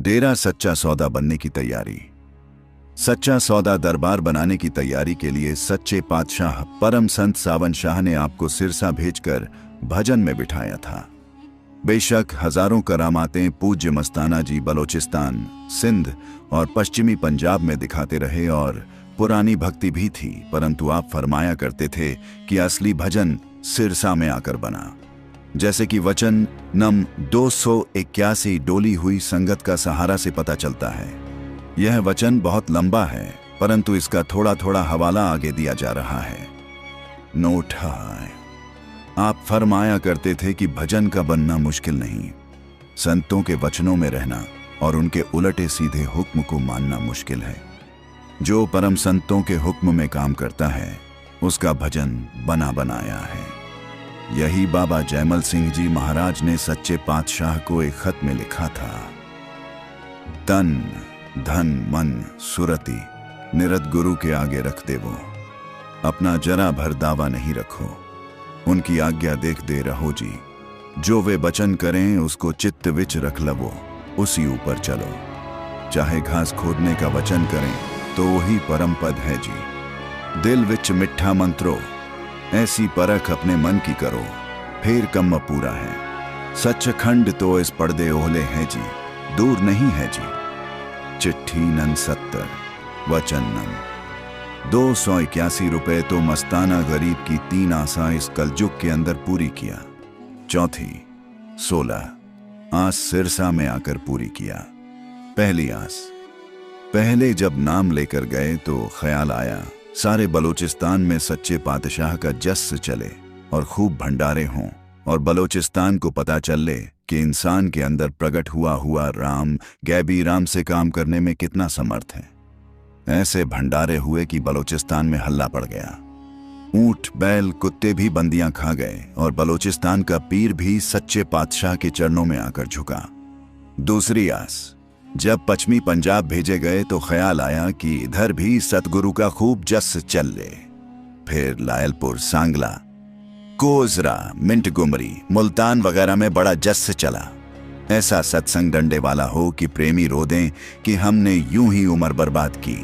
डेरा सच्चा सौदा बनने की तैयारी। सच्चा सौदा दरबार बनाने की तैयारी के लिए सच्चे पातशाह परम संत सावन शाह ने आपको सिरसा भेजकर भजन में बिठाया था। बेशक हजारों करामातें पूज्य मस्ताना जी बलोचिस्तान, सिंध और पश्चिमी पंजाब में दिखाते रहे और पुरानी भक्ति भी थी, परंतु आप फरमाया करते थे कि असली भजन सिरसा में आकर बना। जैसे कि वचन नम 281 डोली हुई संगत का सहारा से पता चलता है। यह वचन बहुत लंबा है, परंतु इसका थोड़ा थोड़ा हवाला आगे दिया जा रहा है। नोट है, आप फरमाया करते थे कि भजन का बनना मुश्किल नहीं, संतों के वचनों में रहना और उनके उलटे सीधे हुक्म को मानना मुश्किल है। जो परम संतों के हुक्म में काम करता है उसका भजन बना बनाया है। यही बाबा जयमल सिंह जी महाराज ने सच्चे पातशाह को एक खत में लिखा था। तन धन मन सुरति निरत गुरु के आगे रख देवो, अपना जरा भर दावा नहीं रखो, उनकी आज्ञा देख दे रहो जी, जो वे वचन करें उसको चित्त विच रख लवो, उसी ऊपर चलो। चाहे घास खोदने का वचन करें तो वही परम पद है जी। दिल विच मिठा मंत्रो, ऐसी परख अपने मन की करो, फिर कम पूरा है। सच खंड तो इस पर्दे ओहले हैं जी, दूर नहीं है जी। चिट्ठी नन 70 वचन नन 281 रुपए तो मस्ताना गरीब की 3 आसा इस कलयुग के अंदर पूरी किया। चौथी 16 आस सिरसा में आकर पूरी किया। पहली आस, पहले जब नाम लेकर गए तो ख्याल आया सारे बलोचिस्तान में सच्चे पातशाह का जस चले और खूब भंडारे हों और बलोचिस्तान को पता चले कि इंसान के अंदर प्रकट हुआ राम गैबी राम से काम करने में कितना समर्थ है। ऐसे भंडारे हुए कि बलोचिस्तान में हल्ला पड़ गया। ऊंट बैल कुत्ते भी बंदियां खा गए और बलोचिस्तान का पीर भी सच्चे पातशाह के चरणों में आकर झुका। दूसरी आस, जब पश्चिमी पंजाब भेजे गए तो ख्याल आया कि इधर भी सतगुरु का खूब जस चल ले। फिर लायलपुर, सांगला, कोजरा, मिंटगुमरी, मुल्तान वगैरह में बड़ा जस चला। ऐसा सत्संग डंडे वाला हो कि प्रेमी रो दें कि हमने यूं ही उम्र बर्बाद की,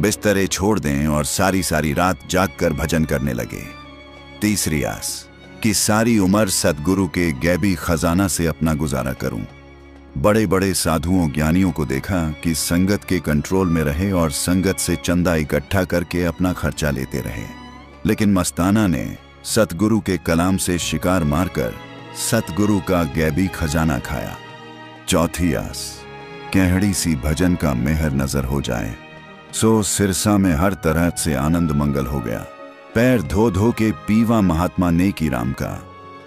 बिस्तरे छोड़ दें और सारी सारी रात जागकर भजन करने लगे। तीसरी आस कि सारी उम्र सतगुरु के गैबी खजाना से अपना गुजारा करूं। बड़े बड़े साधुओं ज्ञानियों को देखा कि संगत के कंट्रोल में रहे और संगत से चंदा इकट्ठा करके अपना खर्चा लेते रहे, लेकिन मस्ताना ने सतगुरु के कलाम से शिकार मारकर सतगुरु का गैबी खजाना खाया। चौथी आस, कहड़ी सी भजन का मेहर नजर हो जाए। सो सिरसा में हर तरह से आनंद मंगल हो गया। पैर धो धो के पीवा महात्मा नेकी राम का,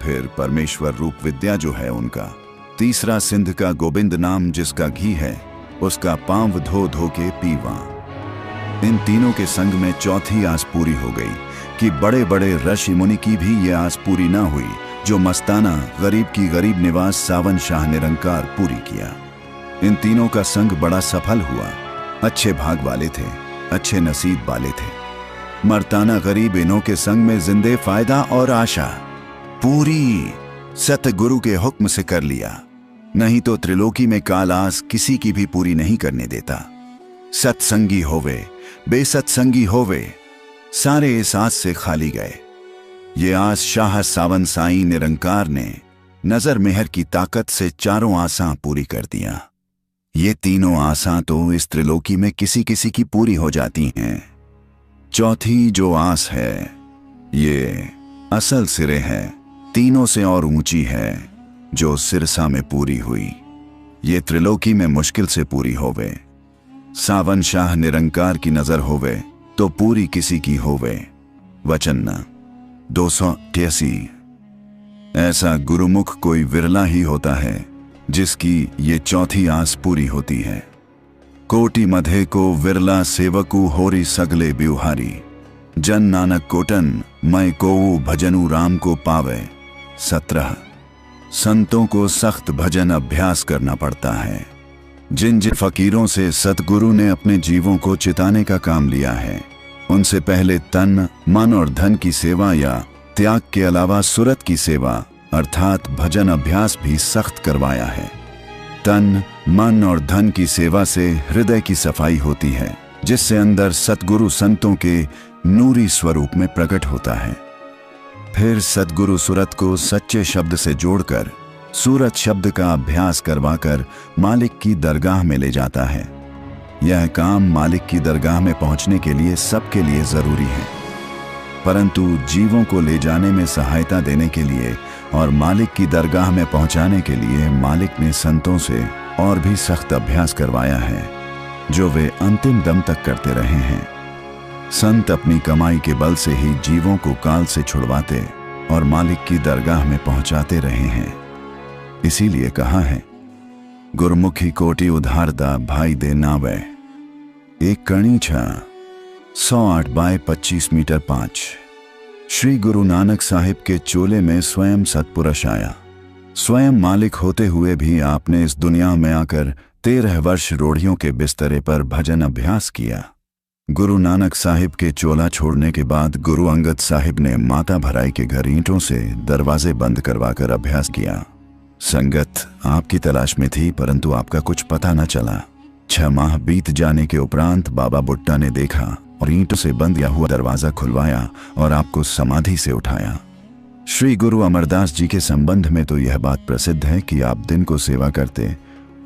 फिर परमेश्वर रूप विद्या जो है उनका, तीसरा सिंध का गोविंद नाम जिसका घी है उसका पांव धो धो के पीवा। इन तीनों के संग में चौथी आस पूरी हो गई कि बड़े बड़े ऋषि मुनि की भी ये आस पूरी ना हुई जो मस्ताना गरीब की गरीब निवास सावन शाह निरंकार पूरी किया। इन तीनों का संग बड़ा सफल हुआ। अच्छे भाग वाले थे, अच्छे नसीब वाले थे। मर्ताना गरीब इन्हों के संग में जिंदे फायदा और आशा पूरी सतगुरु के हुक्म से कर लिया, नहीं तो त्रिलोकी में कालास किसी की भी पूरी नहीं करने देता। सत्संगी होवे बेसत्संगी होवे, सारे इस आस से खाली गए। ये आस शाह सावन साई निरंकार ने नजर मेहर की ताकत से चारों आसां पूरी कर दिया। ये तीनों आसां तो इस त्रिलोकी में किसी किसी की पूरी हो जाती हैं। चौथी जो आस है ये असल सिरे है, तीनों से और ऊंची है, जो सिरसा में पूरी हुई। ये त्रिलोकी में मुश्किल से पूरी होवे। सावन शाह निरंकार की नजर होवे तो पूरी किसी की होवे। वचन न 283। ऐसा गुरुमुख कोई विरला ही होता है जिसकी ये चौथी आस पूरी होती है। कोटि मधे को विरला सेवकु होरी सगले ब्यूहारी, जन नानक कोटन मैं कोऊ भजनु राम को पावे। 17। संतों को सख्त भजन अभ्यास करना पड़ता है। जिन जिन फकीरों से सतगुरु ने अपने जीवों को चिताने का काम लिया है, उनसे पहले तन मन और धन की सेवा या त्याग के अलावा सुरत की सेवा अर्थात भजन अभ्यास भी सख्त करवाया है। तन, मन और धन की सेवा से हृदय की सफाई होती है, जिससे अंदर सतगुरु संतों के नूरी स्वरूप में प्रकट होता है। फिर सतगुरु सूरत को सच्चे शब्द से जोड़कर सूरत शब्द का अभ्यास करवाकर मालिक की दरगाह में ले जाता है। यह काम मालिक की दरगाह में पहुंचने के लिए सबके लिए जरूरी है, परंतु जीवों को ले जाने में सहायता देने के लिए और मालिक की दरगाह में पहुंचाने के लिए मालिक ने संतों से और भी सख्त अभ्यास करवाया है, जो वे अंतिम दम तक करते रहे हैं। संत अपनी कमाई के बल से ही जीवों को काल से छुड़वाते और मालिक की दरगाह में पहुंचाते रहे हैं। इसीलिए कहा है, गुरमुखी कोटि उधारदा भाई दे नावे, एक कणी छा 108 बाय 25 मीटर 5। श्री गुरु नानक साहिब के चोले में स्वयं सतपुरुष आया। स्वयं मालिक होते हुए भी आपने इस दुनिया में आकर 13 वर्ष रोड़ियों के बिस्तरे पर भजन अभ्यास किया। गुरु नानक साहिब के चोला छोड़ने के बाद गुरु अंगद साहिब ने माता भराई के घर ईंटों से दरवाजे बंद करवाकर अभ्यास किया। संगत आपकी तलाश में थी, परंतु आपका कुछ पता न चला। 6 माह बीत जाने के उपरांत बाबा बुट्टा ने देखा और ईंटों से बंद हुआ दरवाजा खुलवाया और आपको समाधि से उठाया। श्री गुरु अमरदास जी के संबंध में तो यह बात प्रसिद्ध है कि आप दिन को सेवा करते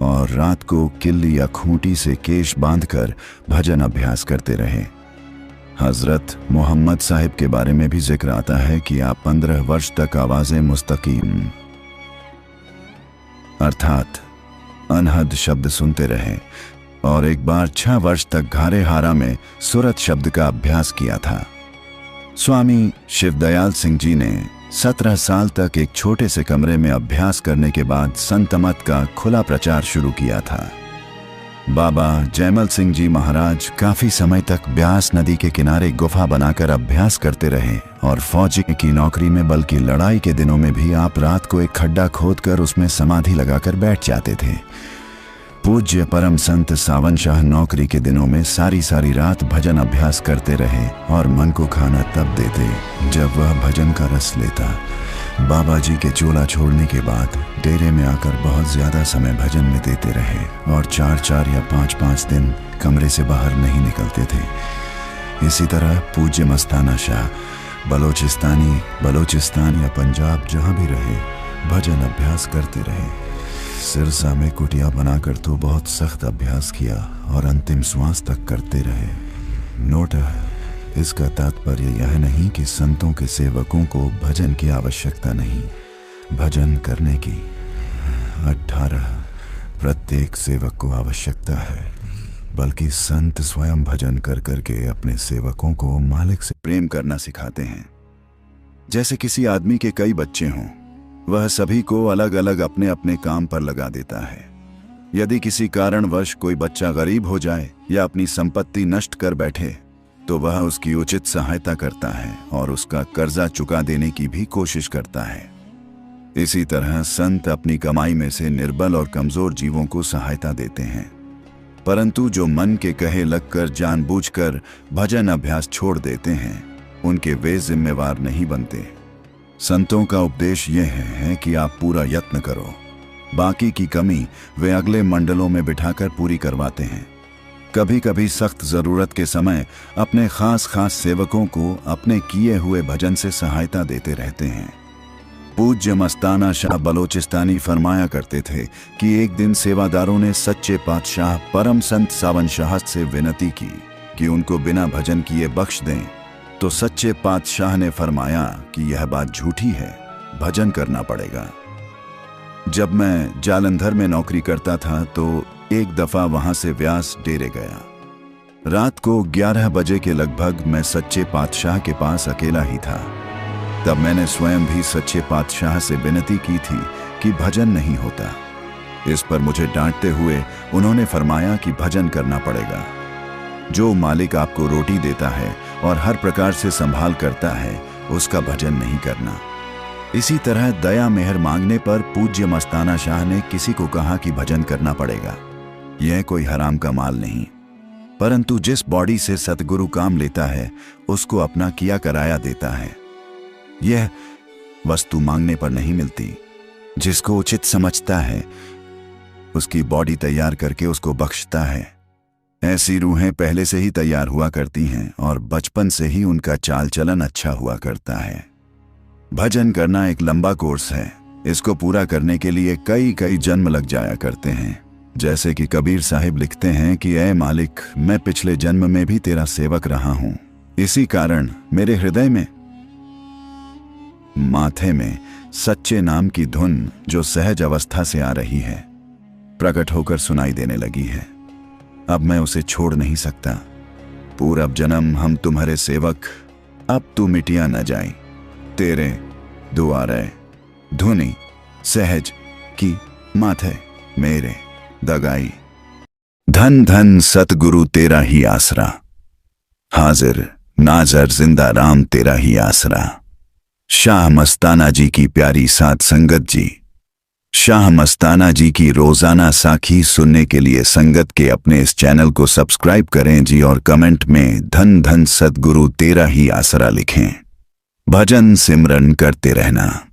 और रात को किल्ली या खूंटी से केश बांधकर भजन अभ्यास करते रहे। हजरत मोहम्मद साहिब के बारे में भी जिक्र आता है कि आप 15 वर्ष तक आवाज़े मुस्तकीम अर्थात अनहद शब्द सुनते रहे और एक बार 6 वर्ष तक घारे हारा में सूरत शब्द का अभ्यास किया था। स्वामी शिवदयाल सिंह जी ने 17 साल तक एक छोटे से कमरे में अभ्यास करने के बाद संत मत का खुला प्रचार शुरू किया था। बाबा जयमल सिंह जी महाराज काफी समय तक ब्यास नदी के किनारे गुफा बनाकर अभ्यास करते रहे और फौजी की नौकरी में बल्कि लड़ाई के दिनों में भी आप रात को एक खड्डा खोदकर उसमें समाधि लगाकर बैठ जाते थे। पूज्य परम संत सावन शाह नौकरी के दिनों में सारी रात भजन अभ्यास करते रहे और मन को खाना तब देते जब वह भजन का रस लेता। बाबा जी के चोला छोड़ने के बाद डेरे में आकर बहुत ज्यादा समय भजन में देते रहे और 4 या 5 दिन कमरे से बाहर नहीं निकलते थे। इसी तरह पूज्य मस्ताना शाह बलोचिस्तान या पंजाब जहाँ भी रहे भजन अभ्यास करते रहे। सिरसा में कुटिया बनाकर तो बहुत सख्त अभ्यास किया और अंतिम श्वास तक करते रहे। नोट, इसका तात्पर्य यह नहीं कि संतों के सेवकों को भजन की आवश्यकता नहीं, भजन करने की 18 प्रत्येक सेवक को आवश्यकता है, बल्कि संत स्वयं भजन कर करके अपने सेवकों को मालिक से प्रेम करना सिखाते हैं। जैसे किसी आदमी के कई बच्चे हों, वह सभी को अलग अलग अपने अपने काम पर लगा देता है। यदि किसी कारणवश कोई बच्चा गरीब हो जाए या अपनी संपत्ति नष्ट कर बैठे तो वह उसकी उचित सहायता करता है और उसका कर्जा चुका देने की भी कोशिश करता है। इसी तरह संत अपनी कमाई में से निर्बल और कमजोर जीवों को सहायता देते हैं, परंतु जो मन के कहे लगकर जानबूझकर भजन अभ्यास छोड़ देते हैं, उनके वे जिम्मेवार नहीं बनते। संतों का उपदेश यह है कि आप पूरा यत्न करो, बाकी की कमी वे अगले मंडलों में बिठाकर पूरी करवाते हैं। कभी कभी सख्त जरूरत के समय अपने खास सेवकों को अपने किए हुए भजन से सहायता देते रहते हैं। पूज्य मस्ताना शाह बलोचिस्तानी फरमाया करते थे कि एक दिन सेवादारों ने सच्चे पातशाह परम संत सावन शाह से विनती की कि उनको बिना भजन किए बख्श दें, तो सच्चे पातशाह ने फरमाया कि यह बात झूठी है, भजन करना पड़ेगा। जब मैं जालंधर में नौकरी करता था तो एक दफा वहां से व्यास डेरे गया। रात को 11 बजे के लगभग मैं सच्चे पातशाह के पास अकेला ही था। तब मैंने स्वयं भी सच्चे पातशाह से विनती की थी कि भजन नहीं होता। इस पर मुझे डांटते हुए उन्होंने फरमाया कि भजन करना पड़ेगा। जो मालिक आपको रोटी देता है और हर प्रकार से संभाल करता है, उसका भजन नहीं करना। इसी तरह दया मेहर मांगने पर पूज्य मस्ताना शाह ने किसी को कहा कि भजन करना पड़ेगा। यह कोई हराम का माल नहीं, परंतु जिस बॉडी से सतगुरु काम लेता है उसको अपना किया कराया देता है। यह वस्तु मांगने पर नहीं मिलती। जिसको उचित समझता है उसकी बॉडी तैयार करके उसको बख्शता है। ऐसी रूहें पहले से ही तैयार हुआ करती हैं और बचपन से ही उनका चाल चलन अच्छा हुआ करता है। भजन करना एक लंबा कोर्स है। इसको पूरा करने के लिए कई कई जन्म लग जाया करते हैं। जैसे कि कबीर साहिब लिखते हैं कि ऐ मालिक, मैं पिछले जन्म में भी तेरा सेवक रहा हूं। इसी कारण मेरे हृदय में, माथे में सच्चे नाम की धुन जो सहज अवस्था से आ रही है, प्रकट होकर सुनाई देने लगी है। अब मैं उसे छोड़ नहीं सकता। पूरब जन्म हम तुम्हारे सेवक, अब तू मिटिया न जाई। तेरे दुआरे धुनी सहज की माथे मेरे दगाई। धन धन सतगुरु तेरा ही आसरा, हाजिर नाजर जिंदा राम तेरा ही आसरा। शाह मस्ताना जी की प्यारी साथ संगत जी। शाह मस्ताना जी की रोजाना साखी सुनने के लिए संगत के अपने इस चैनल को सब्सक्राइब करें जी और कमेंट में धन धन सतगुरु तेरा ही आसरा लिखें। भजन सिमरन करते रहना।